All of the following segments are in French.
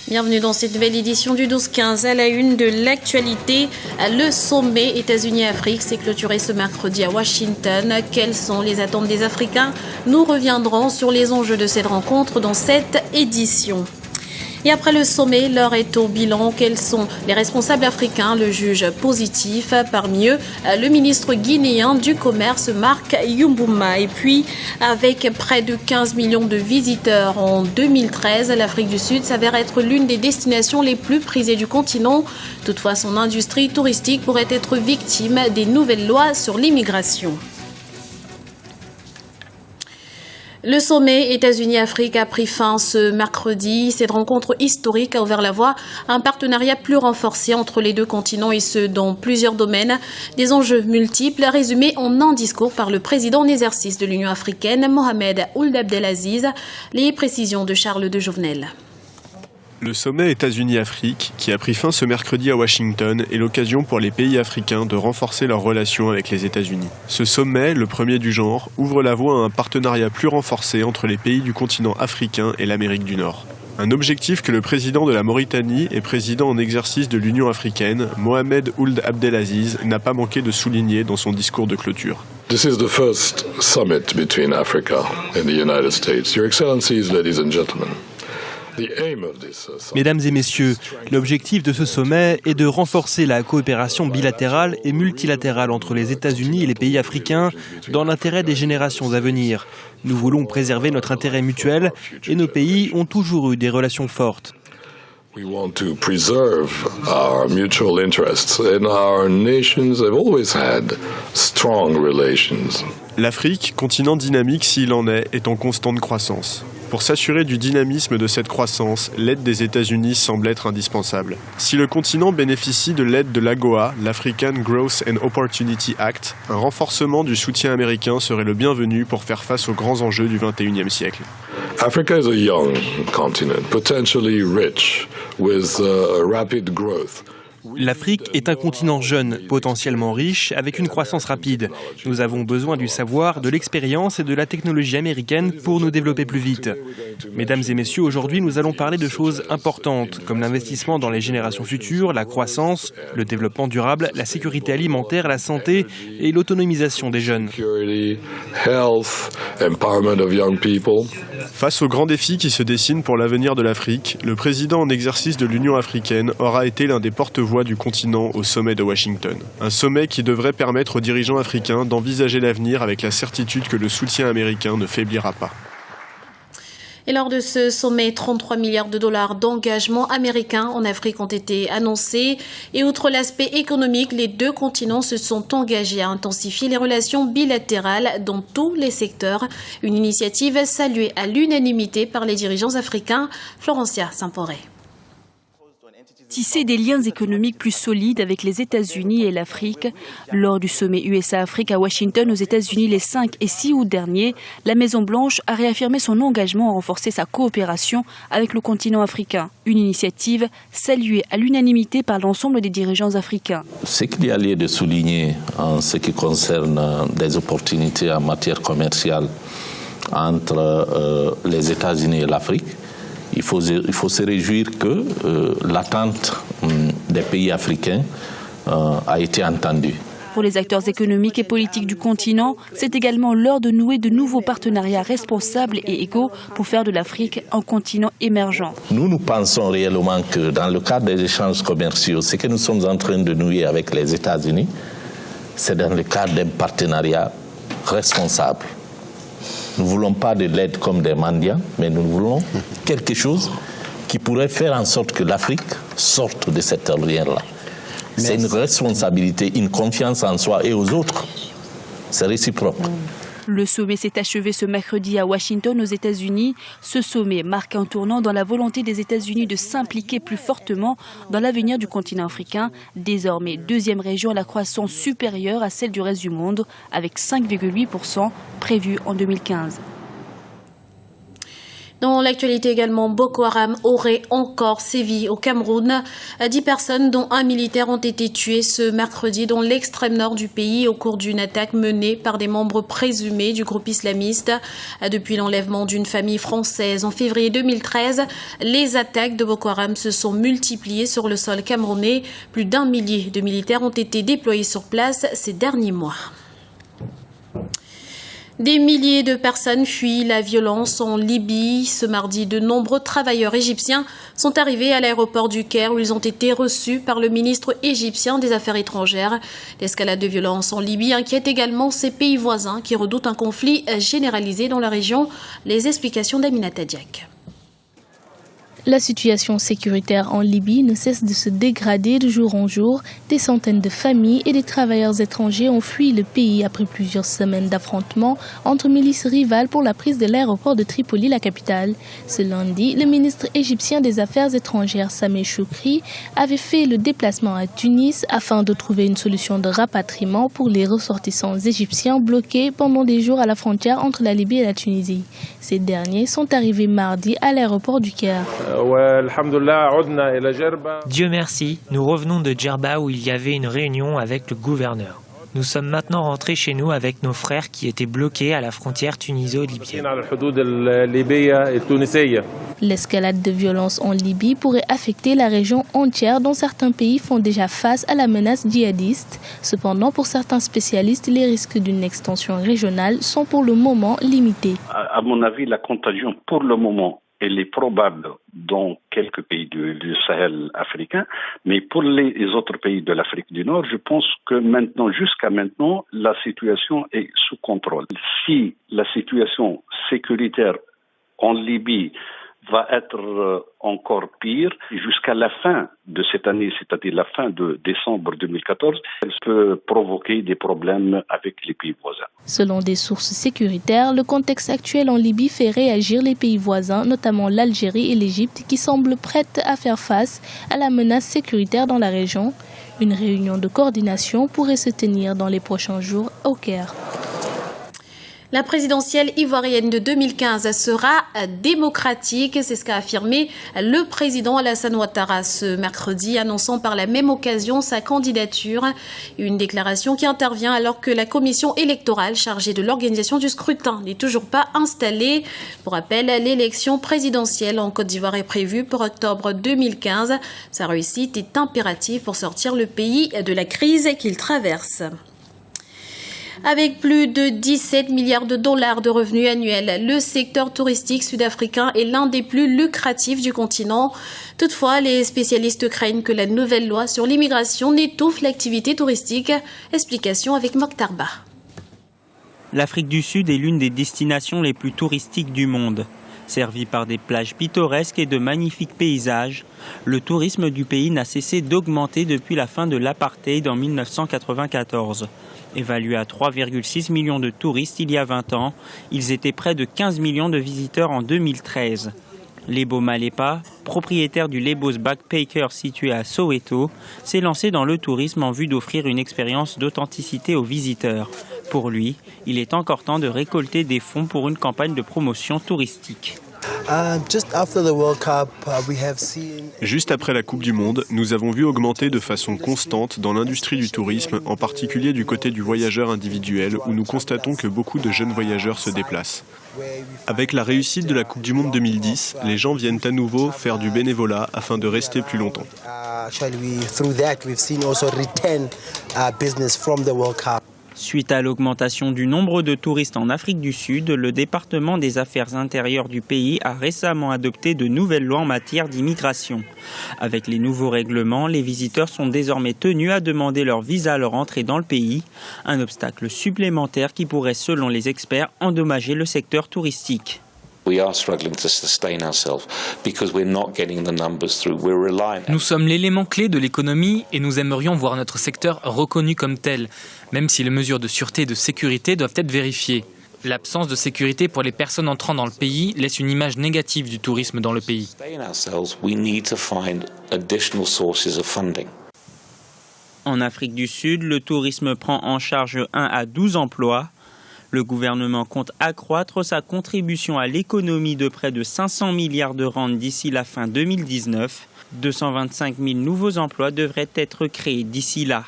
Bienvenue dans cette nouvelle édition du 12-15. À la une de l'actualité, le sommet États-Unis-Afrique s'est clôturé ce mercredi à Washington. Quelles sont les attentes des Africains? Nous reviendrons sur les enjeux de cette rencontre dans cette édition. Et après le sommet, l'heure est au bilan. Quels sont les responsables africains le jugent positif? Parmi eux, le ministre guinéen du Commerce, Marc Yumbouma. Et puis, avec près de 15 millions de visiteurs en 2013, l'Afrique du Sud s'avère être l'une des destinations les plus prisées du continent. Toutefois, son industrie touristique pourrait être victime des nouvelles lois sur l'immigration. Le sommet États-Unis-Afrique a pris fin ce mercredi. Cette rencontre historique a ouvert la voie à un partenariat plus renforcé entre les deux continents et ce dans plusieurs domaines. Des enjeux multiples résumés en un discours par le président en exercice de l'Union africaine, Mohamed Ould Abdelaziz. Les précisions de Charles de Jouvenel. Le sommet États-Unis-Afrique, qui a pris fin ce mercredi à Washington, est l'occasion pour les pays africains de renforcer leurs relations avec les États-Unis. Ce sommet, le premier du genre, ouvre la voie à un partenariat plus renforcé entre les pays du continent africain et l'Amérique du Nord. Un objectif que le président de la Mauritanie et président en exercice de l'Union africaine, Mohamed Ould Abdelaziz, n'a pas manqué de souligner dans son discours de clôture. This is the first summit between Africa and the United States. Your Excellencies, ladies and gentlemen. Mesdames et messieurs, l'objectif de ce sommet est de renforcer la coopération bilatérale et multilatérale entre les États-Unis et les pays africains dans l'intérêt des générations à venir. Nous voulons préserver notre intérêt mutuel et nos pays ont toujours eu des relations fortes. We want to preserve our mutual interests and our nations have always had strong relations. L'Afrique, continent dynamique s'il en est en constante croissance. Pour s'assurer du dynamisme de cette croissance, l'aide des États-Unis semble être indispensable. Si le continent bénéficie de l'aide de l'AGOA, l'African Growth and Opportunity Act, un renforcement du soutien américain serait le bienvenu pour faire face aux grands enjeux du XXIe siècle. Africa is a young continent, potentially rich, with rapid growth. L'Afrique est un continent jeune, potentiellement riche, avec une croissance rapide. Nous avons besoin du savoir, de l'expérience et de la technologie américaine pour nous développer plus vite. Mesdames et messieurs, aujourd'hui, nous allons parler de choses importantes, comme l'investissement dans les générations futures, la croissance, le développement durable, la sécurité alimentaire, la santé et l'autonomisation des jeunes. Face aux grands défis qui se dessinent pour l'avenir de l'Afrique, le président en exercice de l'Union africaine aura été l'un des porte-voix du continent au sommet de Washington. Un sommet qui devrait permettre aux dirigeants africains d'envisager l'avenir avec la certitude que le soutien américain ne faiblira pas. Et lors de ce sommet, 33 milliards de dollars d'engagement américains en Afrique ont été annoncés. Et outre l'aspect économique, les deux continents se sont engagés à intensifier les relations bilatérales dans tous les secteurs. Une initiative saluée à l'unanimité par les dirigeants africains. Florencia Samporé. Tisser des liens économiques plus solides avec les États-Unis et l'Afrique. Lors du sommet USA-Afrique à Washington aux États-Unis les 5 et 6 août dernier, la Maison-Blanche a réaffirmé son engagement à renforcer sa coopération avec le continent africain. Une initiative saluée à l'unanimité par l'ensemble des dirigeants africains. Ce qu'il y a lieu de souligner en ce qui concerne des opportunités en matière commerciale entre les États-Unis et l'Afrique, il faut se réjouir que l'attente des pays africains a été entendue. Pour les acteurs économiques et politiques du continent, c'est également l'heure de nouer de nouveaux partenariats responsables et égaux pour faire de l'Afrique un continent émergent. Nous pensons réellement que dans le cadre des échanges commerciaux, ce que nous sommes en train de nouer avec les États-Unis, c'est dans le cadre d'un partenariat responsable. Nous ne voulons pas de l'aide comme des mendiants, mais nous voulons quelque chose qui pourrait faire en sorte que l'Afrique sorte de cette ornière-là. C'est une responsabilité, une confiance en soi et aux autres. C'est réciproque. Le sommet s'est achevé ce mercredi à Washington, aux États-Unis. Ce sommet marque un tournant dans la volonté des États-Unis de s'impliquer plus fortement dans l'avenir du continent africain, désormais deuxième région à la croissance supérieure à celle du reste du monde, avec 5,8% prévu en 2015. Dans l'actualité également, Boko Haram aurait encore sévi au Cameroun. 10 personnes, dont un militaire, ont été tuées ce mercredi dans l'extrême nord du pays au cours d'une attaque menée par des membres présumés du groupe islamiste. Depuis l'enlèvement d'une famille française en février 2013, les attaques de Boko Haram se sont multipliées sur le sol camerounais. Plus d'1 millier de militaires ont été déployés sur place ces derniers mois. Des milliers de personnes fuient la violence en Libye. Ce mardi, de nombreux travailleurs égyptiens sont arrivés à l'aéroport du Caire où ils ont été reçus par le ministre égyptien des Affaires étrangères. L'escalade de violence en Libye inquiète également ses pays voisins qui redoutent un conflit généralisé dans la région. Les explications d'Aminata Diak. La situation sécuritaire en Libye ne cesse de se dégrader de jour en jour. Des centaines de familles et des travailleurs étrangers ont fui le pays après plusieurs semaines d'affrontements entre milices rivales pour la prise de l'aéroport de Tripoli, la capitale. Ce lundi, le ministre égyptien des Affaires étrangères, Sameh Choukri, avait fait le déplacement à Tunis afin de trouver une solution de rapatriement pour les ressortissants égyptiens bloqués pendant des jours à la frontière entre la Libye et la Tunisie. Ces derniers sont arrivés mardi à l'aéroport du Caire. Dieu merci, nous revenons de Djerba où il y avait une réunion avec le gouverneur. Nous sommes maintenant rentrés chez nous avec nos frères qui étaient bloqués à la frontière tuniso-libyenne. L'escalade de violence en Libye pourrait affecter la région entière dont certains pays font déjà face à la menace djihadiste. Cependant, pour certains spécialistes, les risques d'une extension régionale sont pour le moment limités. À mon avis, la contagion pour le moment, elle est probable dans quelques pays du Sahel africain, mais pour les autres pays de l'Afrique du Nord, je pense que jusqu'à maintenant, la situation est sous contrôle. Si la situation sécuritaire en Libye va être encore pire, jusqu'à la fin de cette année, c'est-à-dire la fin de décembre 2014, elle peut provoquer des problèmes avec les pays voisins. Selon des sources sécuritaires, le contexte actuel en Libye fait réagir les pays voisins, notamment l'Algérie et l'Égypte, qui semblent prêtes à faire face à la menace sécuritaire dans la région. Une réunion de coordination pourrait se tenir dans les prochains jours au Caire. La présidentielle ivoirienne de 2015 sera démocratique, c'est ce qu'a affirmé le président Alassane Ouattara ce mercredi, annonçant par la même occasion sa candidature. Une déclaration qui intervient alors que la commission électorale chargée de l'organisation du scrutin n'est toujours pas installée. Pour rappel, l'élection présidentielle en Côte d'Ivoire est prévue pour octobre 2015. Sa réussite est impérative pour sortir le pays de la crise qu'il traverse. Avec plus de 17 milliards de dollars de revenus annuels, le secteur touristique sud-africain est l'un des plus lucratifs du continent. Toutefois, les spécialistes craignent que la nouvelle loi sur l'immigration n'étouffe l'activité touristique. Explication avec Mokhtar Ba. L'Afrique du Sud est l'une des destinations les plus touristiques du monde. Servi par des plages pittoresques et de magnifiques paysages, le tourisme du pays n'a cessé d'augmenter depuis la fin de l'apartheid en 1994. Évalués à 3,6 millions de touristes il y a 20 ans, ils étaient près de 15 millions de visiteurs en 2013. Lebo Malepa, propriétaire du Lebo's Backpacker situé à Soweto, s'est lancé dans le tourisme en vue d'offrir une expérience d'authenticité aux visiteurs. Pour lui, il est encore temps de récolter des fonds pour une campagne de promotion touristique. Juste après la Coupe du Monde, nous avons vu augmenter de façon constante dans l'industrie du tourisme, en particulier du côté du voyageur individuel, où nous constatons que beaucoup de jeunes voyageurs se déplacent. Avec la réussite de la Coupe du Monde 2010, les gens viennent à nouveau faire du bénévolat afin de rester plus longtemps. Suite à l'augmentation du nombre de touristes en Afrique du Sud, le département des Affaires intérieures du pays a récemment adopté de nouvelles lois en matière d'immigration. Avec les nouveaux règlements, les visiteurs sont désormais tenus à demander leur visa à leur entrée dans le pays, un obstacle supplémentaire qui pourrait, selon les experts, endommager le secteur touristique. Nous sommes l'élément clé de l'économie et nous aimerions voir notre secteur reconnu comme tel, même si les mesures de sûreté et de sécurité doivent être vérifiées. L'absence de sécurité pour les personnes entrant dans le pays laisse une image négative du tourisme dans le pays. En Afrique du Sud, le tourisme prend en charge 1 à 12 emplois. Le gouvernement compte accroître sa contribution à l'économie de près de 500 milliards de rand d'ici la fin 2019. 225 000 nouveaux emplois devraient être créés d'ici là.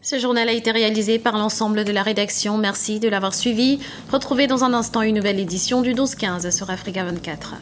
Ce journal a été réalisé par l'ensemble de la rédaction. Merci de l'avoir suivi. Retrouvez dans un instant une nouvelle édition du 12-15 sur Africa 24.